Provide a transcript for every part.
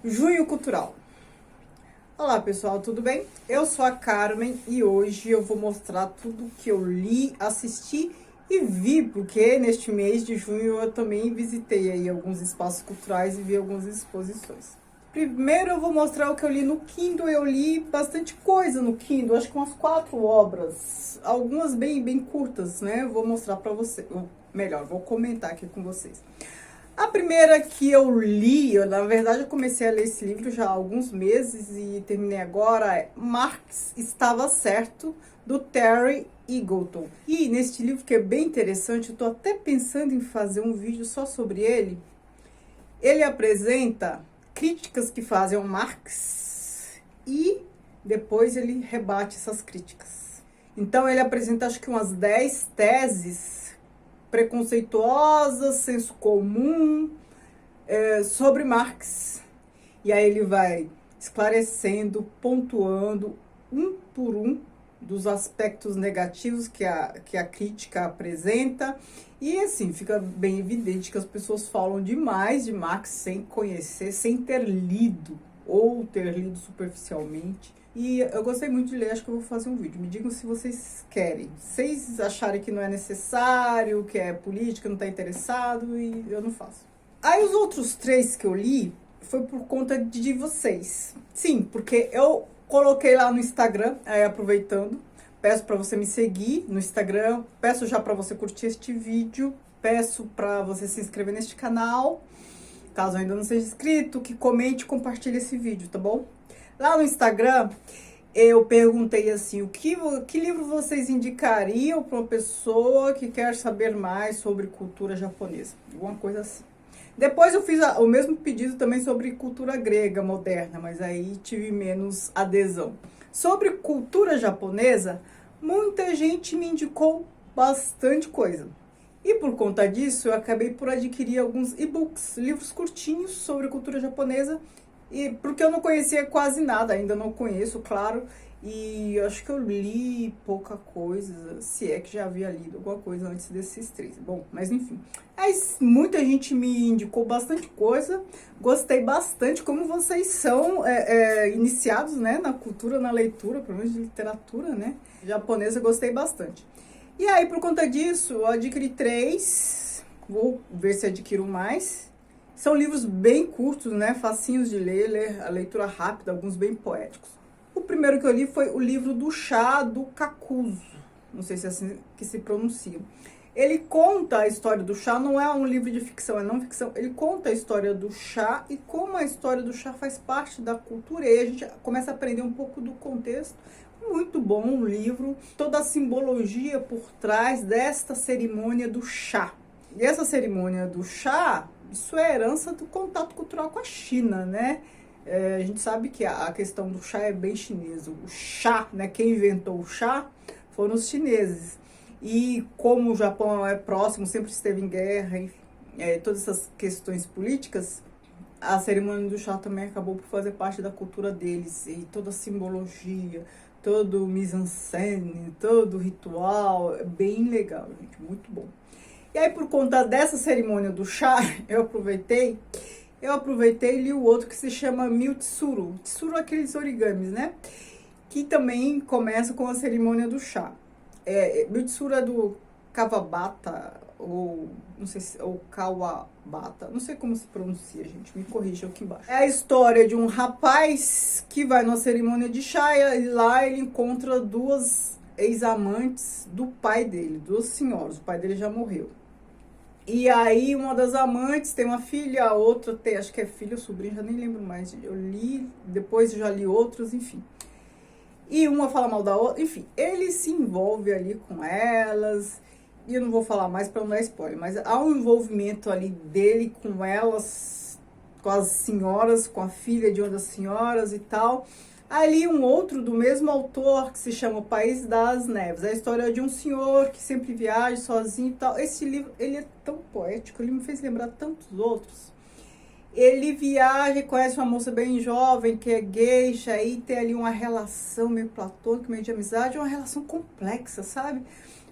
Junho Cultural. Olá pessoal, tudo bem? Eu sou a Carmen e hoje eu vou mostrar tudo que eu li, assisti e vi, porque neste mês de junho eu também visitei aí alguns espaços culturais e vi algumas exposições. Primeiro eu vou mostrar o que eu li no Kindle. Eu li bastante coisa no Kindle, acho que umas 4 obras, algumas bem curtas, né? Eu vou mostrar pra vocês, melhor, vou comentar aqui com vocês. A primeira que eu li, na verdade eu comecei a ler esse livro já há alguns meses e terminei agora, é Marx Estava Certo, do Terry Eagleton. E neste livro, que é bem interessante, eu tô até pensando em fazer um vídeo só sobre ele. Ele apresenta críticas que fazem ao Marx e depois ele rebate essas críticas. Então ele apresenta acho que umas 10 teses preconceituosas, senso comum, sobre Marx. E aí ele vai esclarecendo, pontuando um por um dos aspectos negativos que a crítica apresenta. E assim, fica bem evidente que as pessoas falam demais de Marx sem conhecer, sem ter lido, ou ter lido superficialmente. E eu gostei muito de ler, acho que eu vou fazer um vídeo. Me digam se vocês querem. Se vocês acharem que não é necessário, que é política, não está interessado, e eu não faço. Aí os outros 3 que eu li foi por conta de vocês. Sim, porque eu coloquei lá no Instagram, aí aproveitando, peço para você me seguir no Instagram, peço já para você curtir este vídeo, peço para você se inscrever neste canal, caso ainda não seja inscrito, que comente e compartilhe esse vídeo, tá bom? Lá no Instagram, eu perguntei assim, que livro vocês indicariam para uma pessoa que quer saber mais sobre cultura japonesa? Alguma coisa assim. Depois eu fiz o mesmo pedido também sobre cultura grega moderna, mas aí tive menos adesão. Sobre cultura japonesa, muita gente me indicou bastante coisa. E por conta disso, eu acabei por adquirir alguns e-books, livros curtinhos sobre cultura japonesa, e porque eu não conhecia quase nada, ainda não conheço, claro, e eu acho que eu li pouca coisa, se é que já havia lido alguma coisa antes desses 3. Bom, mas enfim. Mas muita gente me indicou bastante coisa, gostei bastante, como vocês são iniciados, né, na cultura, na leitura, pelo menos de literatura, né, japonesa, gostei bastante. E aí, por conta disso, eu adquiri 3, vou ver se adquiro mais. São livros bem curtos, né? Facinhos de ler, a leitura rápida, alguns bem poéticos. O primeiro que eu li foi o livro do chá do Kakuzo. Não sei se é assim que se pronuncia. Ele conta a história do chá, não é um livro de ficção, é não ficção. Ele conta a história do chá e como a história do chá faz parte da cultura. E aí a gente começa a aprender um pouco do contexto. Muito bom o livro, toda a simbologia por trás desta cerimônia do chá. E essa cerimônia do chá, isso é herança do contato cultural com a China, né? A gente sabe que a questão do chá é bem chinesa. O chá, né? Quem inventou o chá foram os chineses. E como o Japão é próximo, sempre esteve em guerra, enfim, todas essas questões políticas, a cerimônia do chá também acabou por fazer parte da cultura deles. E toda a simbologia, todo o mise-en-scène, todo o ritual, é bem legal, gente, muito bom. E aí, por conta dessa cerimônia do chá, eu aproveitei e li o outro que se chama Mitsuru. Tsuru é aqueles origamis, né? Que também começa com a cerimônia do chá. Mitsuru é do Kawabata, ou não sei se, ou Kawabata, não sei como se pronuncia, gente, me corrija aqui embaixo. É a história de um rapaz que vai numa cerimônia de chá e lá ele encontra 2 ex-amantes do pai dele, 2 senhoras, o pai dele já morreu. E aí uma das amantes tem uma filha, a outra tem, acho que é filha ou sobrinha, já nem lembro mais. Eu li, depois já li outros, enfim. E uma fala mal da outra, enfim. Ele se envolve ali com elas, e eu não vou falar mais para não dar spoiler, mas há um envolvimento ali dele com elas, com as senhoras, com a filha de uma das senhoras e tal. Ali um outro do mesmo autor, que se chama O País das Neves. É a história de um senhor que sempre viaja sozinho e tal. Esse livro, ele é tão poético, ele me fez lembrar tantos outros. Ele viaja e conhece uma moça bem jovem, que é geisha, aí tem ali uma relação meio platônica, meio de amizade, uma relação complexa, sabe?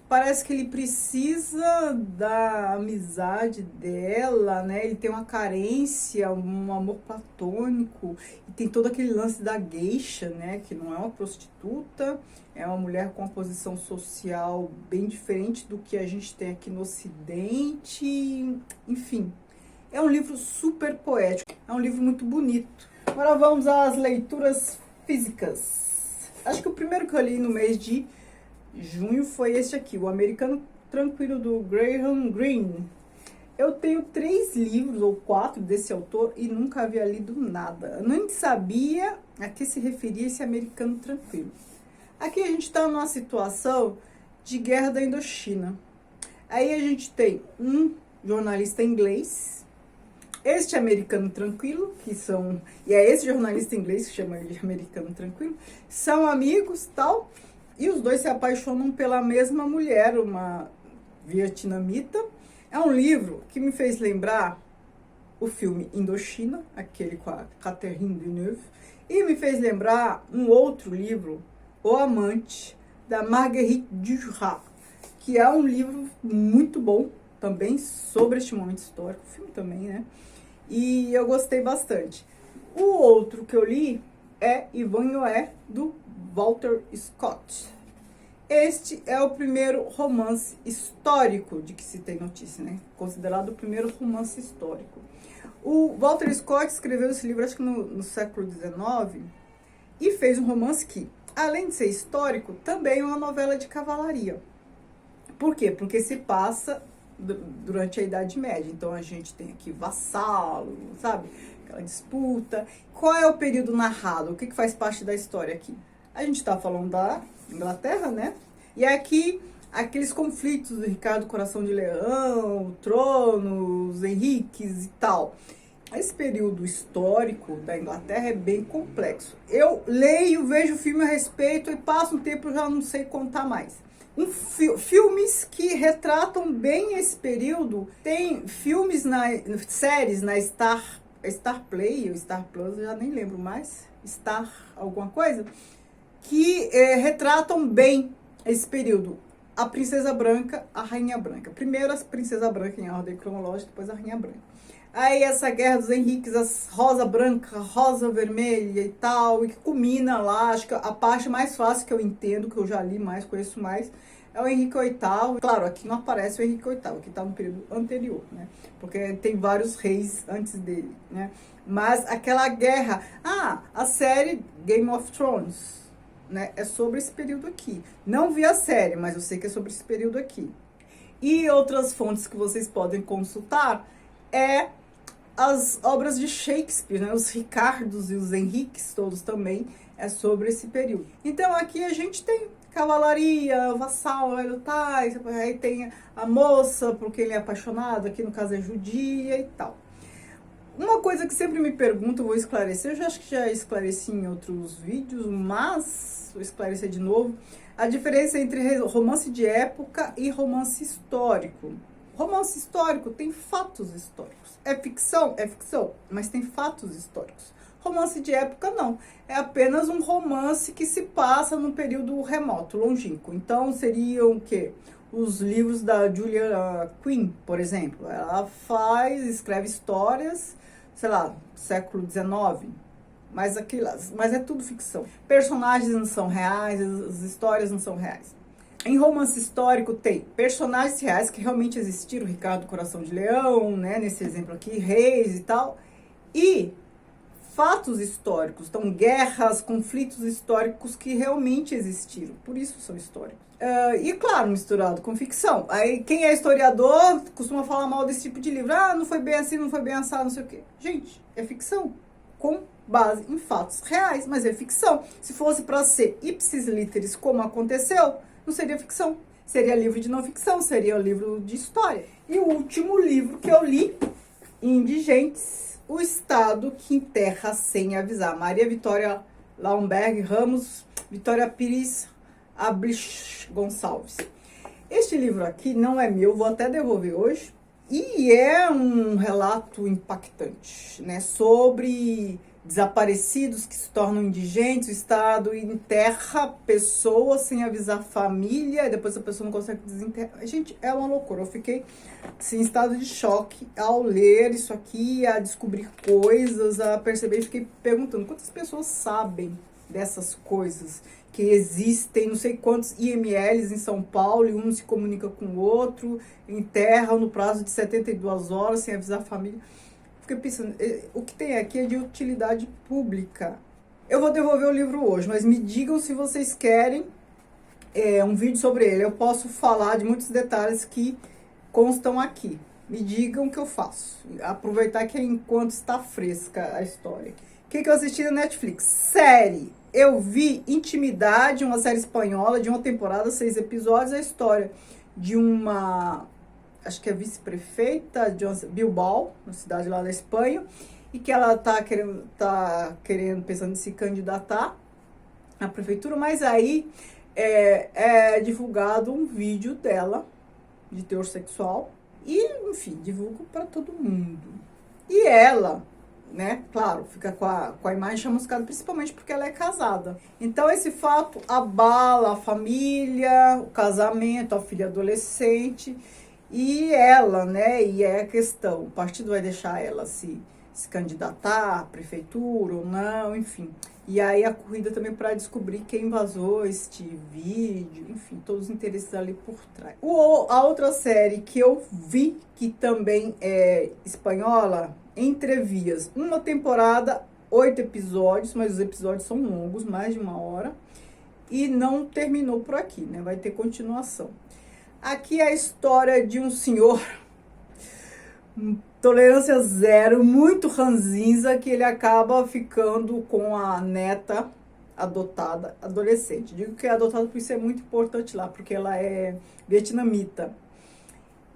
parece que ele precisa da amizade dela, né? Ele tem uma carência, um amor platônico, e tem todo aquele lance da geisha, né? Que não é uma prostituta, é uma mulher com uma posição social bem diferente do que a gente tem aqui no Ocidente, enfim. É um livro super poético, é um livro muito bonito. Agora vamos às leituras físicas. Acho que o primeiro que eu li no mês de junho foi este aqui, O Americano Tranquilo, do Graham Greene. Eu tenho 3 livros ou 4 desse autor e nunca havia lido nada. Eu nem sabia a que se referia esse Americano Tranquilo. Aqui a gente está numa situação de guerra da Indochina. Aí a gente tem um jornalista inglês, este Americano Tranquilo, e é esse jornalista inglês que chama ele de Americano Tranquilo, são amigos e tal. E os dois se apaixonam pela mesma mulher, uma vietnamita. É um livro que me fez lembrar o filme Indochina, aquele com a Catherine Deneuve, e me fez lembrar um outro livro, O Amante, da Marguerite Duras, que é um livro muito bom, também sobre este momento histórico, o filme também, né? E eu gostei bastante. O outro que eu li é Ivanhoe, do Walter Scott. Este é o primeiro romance histórico de que se tem notícia, né? Considerado o primeiro romance histórico. O Walter Scott escreveu esse livro, acho que no século XIX, e fez um romance que, além de ser histórico, também é uma novela de cavalaria. Por quê? Porque se passa durante a Idade Média. Então a gente tem aqui vassalo, sabe? Aquela disputa. Qual é o período narrado? O que faz parte da história aqui? A gente está falando da Inglaterra, né? E aqui, aqueles conflitos do Ricardo Coração de Leão, o trono, os Henriques e tal. Esse período histórico da Inglaterra é bem complexo. Eu leio, vejo filme a respeito e passo um tempo, já não sei contar mais. Filmes que retratam bem esse período. Tem filmes, séries na Star Play ou Star Plus, eu já nem lembro mais. Star alguma coisa. Que retratam bem esse período. A Princesa Branca, a Rainha Branca. Primeiro a Princesa Branca em ordem cronológica, depois a Rainha Branca. Aí essa guerra dos Henriques, as rosa branca, rosa vermelha e tal, e que culmina lá, acho que a parte mais fácil que eu entendo, que eu já li mais, conheço mais, é o Henrique VIII. Claro, aqui não aparece o Henrique VIII, aqui está no período anterior, né? Porque tem vários reis antes dele, né? Mas aquela guerra... a série Game of Thrones, né? É sobre esse período aqui. Não vi a série, mas eu sei que é sobre esse período aqui. E outras fontes que vocês podem consultar é as obras de Shakespeare, né? Os Ricardos e os Henriques, todos também, é sobre esse período. Então aqui a gente tem cavalaria, vassalo, vai lutar, aí tem a moça, porque ele é apaixonado, aqui no caso é judia e tal. Uma coisa que sempre me perguntam, vou esclarecer, eu já acho que já esclareci em outros vídeos, mas vou esclarecer de novo, a diferença entre romance de época e romance histórico. Romance histórico tem fatos históricos. É ficção? É ficção, mas tem fatos históricos. Romance de época, não. É apenas um romance que se passa num período remoto, longínquo. Então, seriam o quê? Os livros da Julia Quinn, por exemplo. Ela escreve histórias, sei lá, século XIX. Mas é tudo ficção. Personagens não são reais, as histórias não são reais. Em romance histórico tem personagens reais que realmente existiram, Ricardo Coração de Leão, né, nesse exemplo aqui, reis e tal, e fatos históricos, então guerras, conflitos históricos que realmente existiram, por isso são históricos. E claro, misturado com ficção. Aí quem é historiador costuma falar mal desse tipo de livro, não foi bem assim, não foi bem assado, não sei o quê. Gente, é ficção, com base em fatos reais, mas é ficção. Se fosse para ser ipsis literis como aconteceu, não seria ficção, seria livro de não ficção, seria livro de história. E o último livro que eu li, Indigentes, o Estado que enterra sem avisar. Maria Vitória Laumberg Ramos, Vitória Pires Ablich Gonçalves. Este livro aqui não é meu, vou até devolver hoje. E é um relato impactante, né, sobre desaparecidos que se tornam indigentes, o Estado enterra pessoas sem avisar a família, e depois a pessoa não consegue desenterrar. Gente, é uma loucura. Eu fiquei assim, em estado de choque ao ler isso aqui, a descobrir coisas, a perceber, e fiquei perguntando quantas pessoas sabem dessas coisas que existem, não sei quantos IMLs em São Paulo, e um se comunica com o outro, enterra no prazo de 72 horas sem avisar a família. Fiquei pensando, o que tem aqui é de utilidade pública. Eu vou devolver o livro hoje, mas me digam se vocês querem um vídeo sobre ele. Eu posso falar de muitos detalhes que constam aqui. Me digam o que eu faço. Aproveitar que enquanto está fresca a história. O que eu assisti na Netflix? Série. Eu vi Intimidade, uma série espanhola de uma temporada, 6 episódios. A história de uma... acho que é vice-prefeita de Bilbao, uma cidade lá da Espanha, e que ela tá querendo, pensando em se candidatar à prefeitura, mas aí é divulgado um vídeo dela, de teor sexual, e, enfim, divulgo para todo mundo. E ela, né, claro, fica com a imagem chamuscada, principalmente porque ela é casada. Então, esse fato abala a família, o casamento, a filha adolescente. E ela, né, e é a questão, o partido vai deixar ela se candidatar à prefeitura ou não, enfim. E aí a corrida também para descobrir quem vazou este vídeo, enfim, todos os interesses ali por trás. A outra série que eu vi, que também é espanhola, Entrevias, uma temporada, 8 episódios, mas os episódios são longos, mais de 1 hora, e não terminou por aqui, né, vai ter continuação. Aqui é a história de um senhor, tolerância zero, muito ranzinza, que ele acaba ficando com a neta adotada, adolescente. Digo que é adotada porque isso é muito importante lá, porque ela é vietnamita.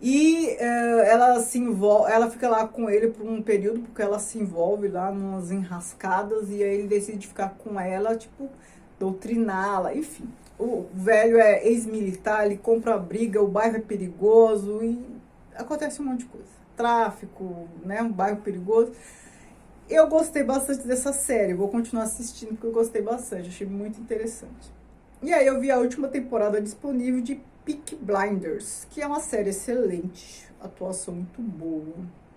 E ela fica lá com ele por um período, porque ela se envolve lá nas enrascadas, e aí ele decide ficar com ela, tipo, doutriná-la, enfim. O velho é ex-militar, ele compra a briga, o bairro é perigoso e acontece um monte de coisa. Tráfico, né? Um bairro perigoso. Eu gostei bastante dessa série, vou continuar assistindo porque eu gostei bastante, achei muito interessante. E aí eu vi a última temporada disponível de Peaky Blinders, que é uma série excelente, atuação muito boa,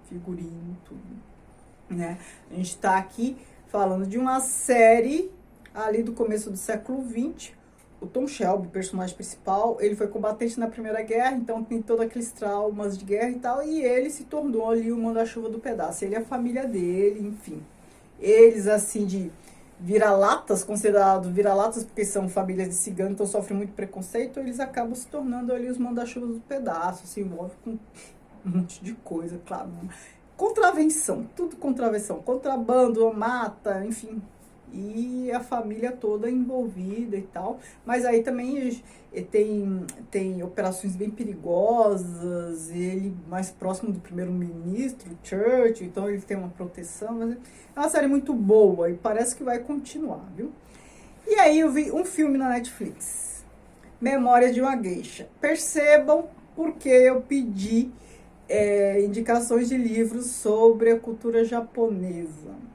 figurino, tudo, né? A gente tá aqui falando de uma série ali do começo do século XX. O Tom Shelby, personagem principal, ele foi combatente na Primeira Guerra, então tem todos aqueles traumas de guerra e tal, e ele se tornou ali o manda-chuva do pedaço. Ele e a família dele, enfim. Eles, assim, de vira-latas, considerados vira-latas porque são famílias de ciganos, então sofrem muito preconceito, eles acabam se tornando ali os manda-chuvas do pedaço, se envolve com um monte de coisa, claro. Contravenção, tudo contravenção, contrabando, mata, enfim... E a família toda envolvida e tal. Mas aí também tem operações bem perigosas, ele mais próximo do primeiro-ministro, Churchill, então ele tem uma proteção. Mas é uma série muito boa e parece que vai continuar, viu? E aí eu vi um filme na Netflix, Memórias de uma Geisha. Percebam porque eu pedi indicações de livros sobre a cultura japonesa.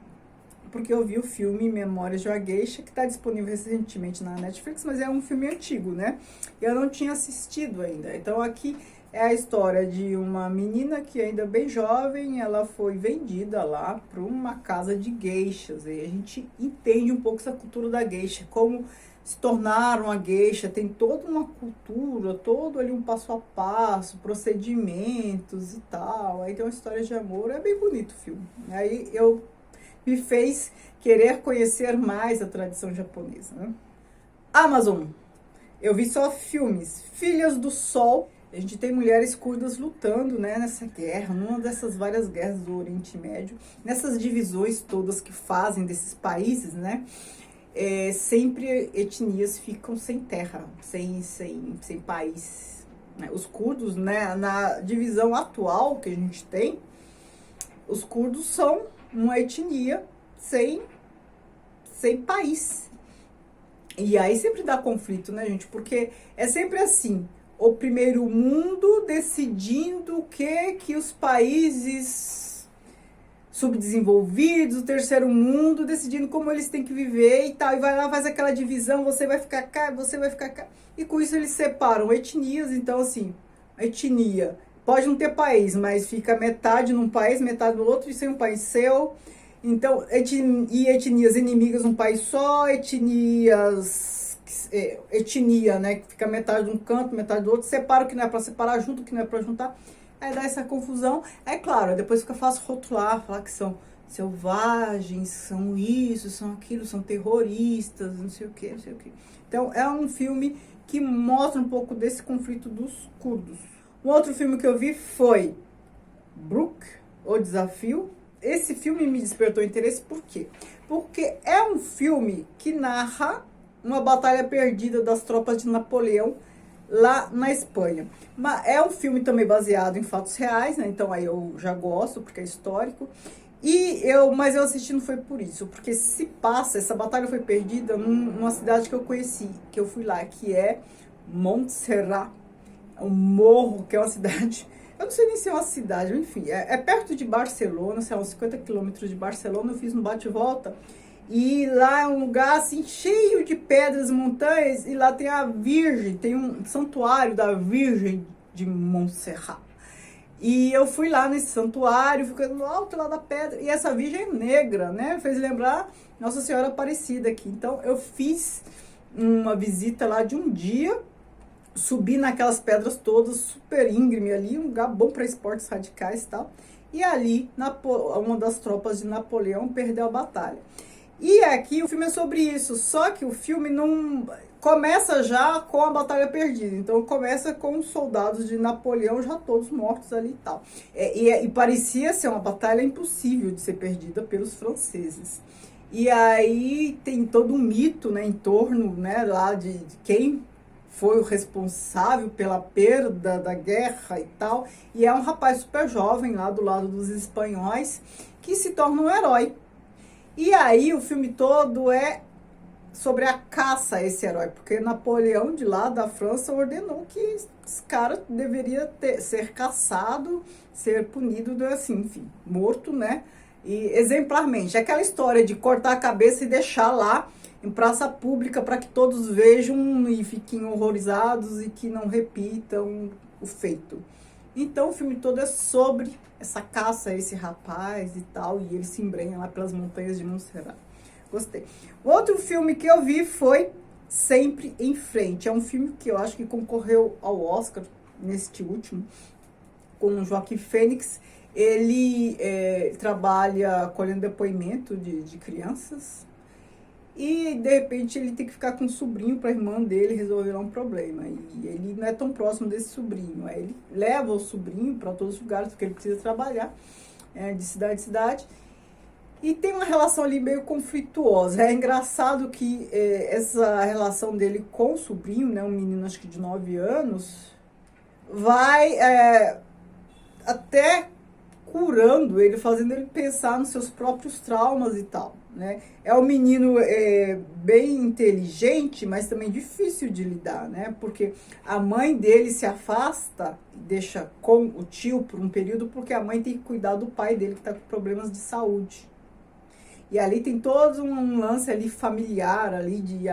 Porque eu vi o filme Memórias de uma Geisha, que está disponível recentemente na Netflix, mas é um filme antigo, né? Eu não tinha assistido ainda. Então aqui é a história de uma menina que ainda bem jovem, ela foi vendida lá para uma casa de geishas. E a gente entende um pouco essa cultura da geisha, como se tornar uma geisha, tem toda uma cultura, todo ali um passo a passo, procedimentos e tal. Aí tem uma história de amor, é bem bonito o filme. Aí me fez querer conhecer mais a tradição japonesa, né? Amazon. Eu vi só filmes. Filhas do Sol. A gente tem mulheres curdas lutando, né, nessa guerra, numa dessas várias guerras do Oriente Médio, nessas divisões todas que fazem desses países, né? Sempre etnias ficam sem terra, sem país. Né? Os curdos, né, na divisão atual que a gente tem, os curdos são uma etnia sem país. E aí sempre dá conflito, né, gente? Porque é sempre assim, o primeiro mundo decidindo o que os países subdesenvolvidos, o terceiro mundo, decidindo como eles têm que viver e tal. E vai lá, faz aquela divisão, você vai ficar cá, você vai ficar cá. E com isso eles separam etnias. Então, assim, a etnia pode não ter país, mas fica metade num país, metade no outro, e sem um país seu. Então, etnias inimigas num país só, etnia, né, que fica metade de um canto, metade do outro, separa o que não é para separar, junto o que não é para juntar. Aí dá essa confusão. É claro, depois fica fácil rotular, falar que são selvagens, são isso, são aquilo, são terroristas, não sei o que, não sei o que. Então, é um filme que mostra um pouco desse conflito dos curdos. Um outro filme que eu vi foi Brook, O Desafio. Esse filme me despertou interesse, por quê? Porque é um filme que narra uma batalha perdida das tropas de Napoleão lá na Espanha. Mas é um filme também baseado em fatos reais, né? Então aí eu já gosto, porque é histórico. Mas eu assisti não foi por isso, porque se passa, essa batalha foi perdida numa cidade que eu conheci, que eu fui lá, que é Montserrat, um morro, que é uma cidade, eu não sei nem se é uma cidade, enfim, é perto de Barcelona, sei lá, uns 50 quilômetros de Barcelona. Eu fiz um bate-volta, e lá é um lugar assim, cheio de pedras e montanhas, e lá tem a Virgem, tem um santuário da Virgem de Montserrat. E eu fui lá nesse santuário, ficando no alto lá da pedra, e essa Virgem é negra, né? Fez lembrar Nossa Senhora Aparecida aqui. Então eu fiz uma visita lá de um dia, subi naquelas pedras todas, super íngreme ali, um lugar bom para esportes radicais e tal. E ali, uma das tropas de Napoleão perdeu a batalha. E aqui o filme é sobre isso, só que o filme não começa já com a batalha perdida. Então começa com os soldados de Napoleão já todos mortos ali e tal. E parecia ser uma batalha impossível de ser perdida pelos franceses. E aí tem todo um mito, né, em torno, né, lá de quem foi o responsável pela perda da guerra e tal. E é um rapaz super jovem lá do lado dos espanhóis que se torna um herói. E aí o filme todo é sobre a caça a esse herói, porque Napoleão de lá da França ordenou que esse cara deveria ser caçado, ser punido, assim, enfim, morto, né? E exemplarmente, aquela história de cortar a cabeça e deixar lá em praça pública para que todos vejam e fiquem horrorizados e que não repitam o feito. Então o filme todo é sobre essa caça a esse rapaz e tal, e ele se embrenha lá pelas montanhas de Montserrat. Gostei. Outro filme que eu vi foi Sempre em Frente. É um filme que eu acho que concorreu ao Oscar neste último, com o Joaquim Fênix. Ele trabalha colhendo depoimento de crianças, e de repente ele tem que ficar com um sobrinho para a irmã dele resolver um problema. E ele não é tão próximo desse sobrinho. Aí ele leva o sobrinho para todos os lugares, porque ele precisa trabalhar de cidade em cidade. E tem uma relação ali meio conflituosa. É engraçado que essa relação dele com o sobrinho, né, um menino acho que de 9 anos, vai até curando ele, fazendo ele pensar nos seus próprios traumas e tal, né? É um menino bem inteligente, mas também difícil de lidar, né? Porque a mãe dele se afasta, deixa com o tio por um período, porque a mãe tem que cuidar do pai dele, que está com problemas de saúde. E ali tem todo um lance ali familiar, ali de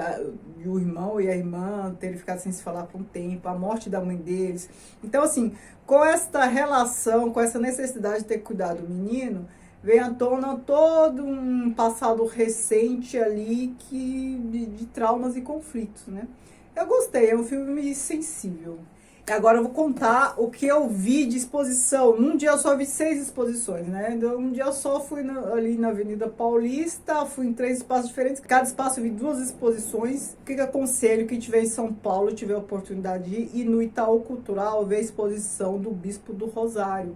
o irmão e a irmã terem ficado sem se falar por um tempo, a morte da mãe deles. Então, assim, com esta relação, com essa necessidade de ter cuidado do menino, vem à tona todo um passado recente ali de traumas e conflitos, né? Eu gostei, é um filme sensível. Agora eu vou contar o que eu vi de exposição. Num dia eu só vi 6 exposições, né? Então, um dia eu só fui ali na Avenida Paulista, fui em 3 espaços diferentes. Cada espaço eu vi 2 exposições. O que eu aconselho quem estiver em São Paulo, tiver a oportunidade de ir no Itaú Cultural, ver a exposição do Bispo do Rosário.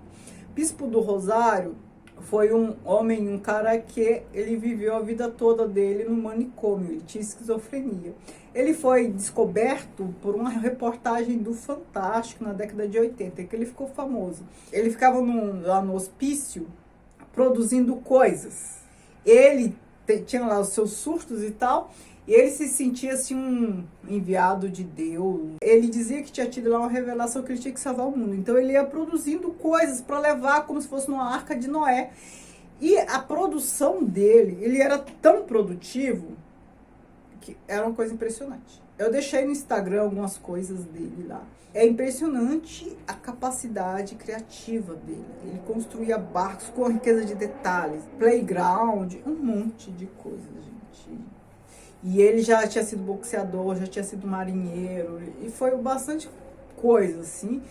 Bispo do Rosário foi um homem, um cara que ele viveu a vida toda dele no manicômio, ele tinha esquizofrenia. Ele foi descoberto por uma reportagem do Fantástico na década de 80, que ele ficou famoso. Ele ficava lá no hospício produzindo coisas. Ele tinha lá os seus surtos e tal, e ele se sentia assim um enviado de Deus. Ele dizia que tinha tido lá uma revelação que ele tinha que salvar o mundo. Então ele ia produzindo coisas para levar como se fosse numa arca de Noé. E a produção dele, ele era tão produtivo que era uma coisa impressionante. Eu deixei no Instagram algumas coisas dele lá. É impressionante a capacidade criativa dele. Ele construía barcos com riqueza de detalhes, playground, um monte de coisas, gente. E ele já tinha sido boxeador, já tinha sido marinheiro, e foi bastante coisa, assim.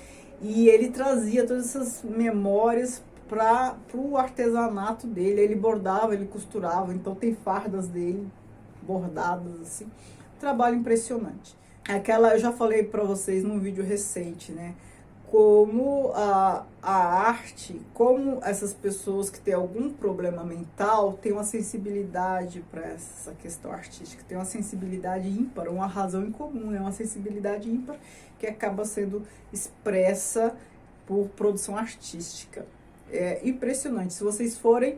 E ele trazia todas essas memórias para o artesanato dele. Ele bordava, ele costurava, então tem fardas dele bordadas, assim. Trabalho impressionante. Eu já falei para vocês num vídeo recente, né? Como a arte, como essas pessoas que têm algum problema mental têm uma sensibilidade para essa questão artística, tem uma sensibilidade ímpar, uma razão em comum, né? Uma sensibilidade ímpar que acaba sendo expressa por produção artística. É impressionante. Se vocês forem,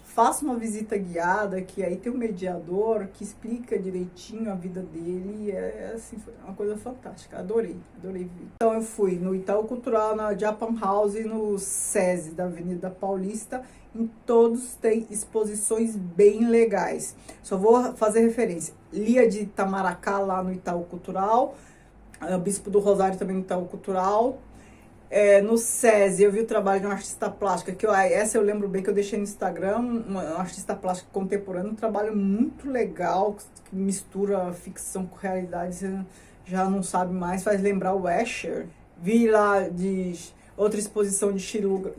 faça uma visita guiada, que aí tem um mediador que explica direitinho a vida dele. É assim, foi uma coisa fantástica. Adorei ver. Então eu fui no Itaú Cultural, na Japan House e no SESI da Avenida Paulista. Em todos tem exposições bem legais. Só vou fazer referência. Lia de Itamaracá, lá no Itaú Cultural. O Bispo do Rosário também no Itaú Cultural. No SESI eu vi o trabalho de uma artista plástica, essa eu lembro bem que eu deixei no Instagram, uma artista plástica contemporânea, um trabalho muito legal, que mistura ficção com realidade, você já não sabe mais, faz lembrar o Escher. Vi lá outra exposição de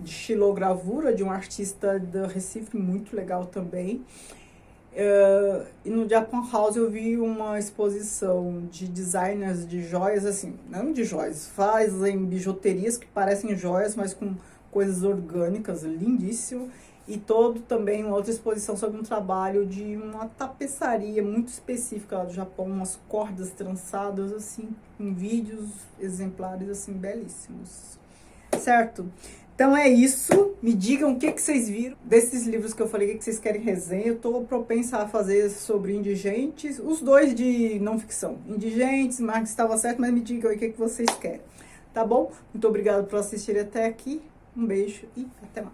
xilogravura, de um artista do Recife, muito legal também. E no Japan House eu vi uma exposição de designers de joias, assim, não de joias, fazem bijuterias que parecem joias, mas com coisas orgânicas, lindíssimo. E também uma outra exposição sobre um trabalho de uma tapeçaria muito específica lá do Japão, umas cordas trançadas, assim, com vídeos exemplares, assim, belíssimos. Certo? Então é isso, me digam o que vocês viram desses livros que eu falei, o que vocês querem resenha. Eu estou propensa a fazer sobre indigentes, os dois de não ficção. Indigentes, Marx estava certo, mas me digam aí o que vocês querem. Tá bom? Muito obrigada por assistir até aqui, um beijo e até mais.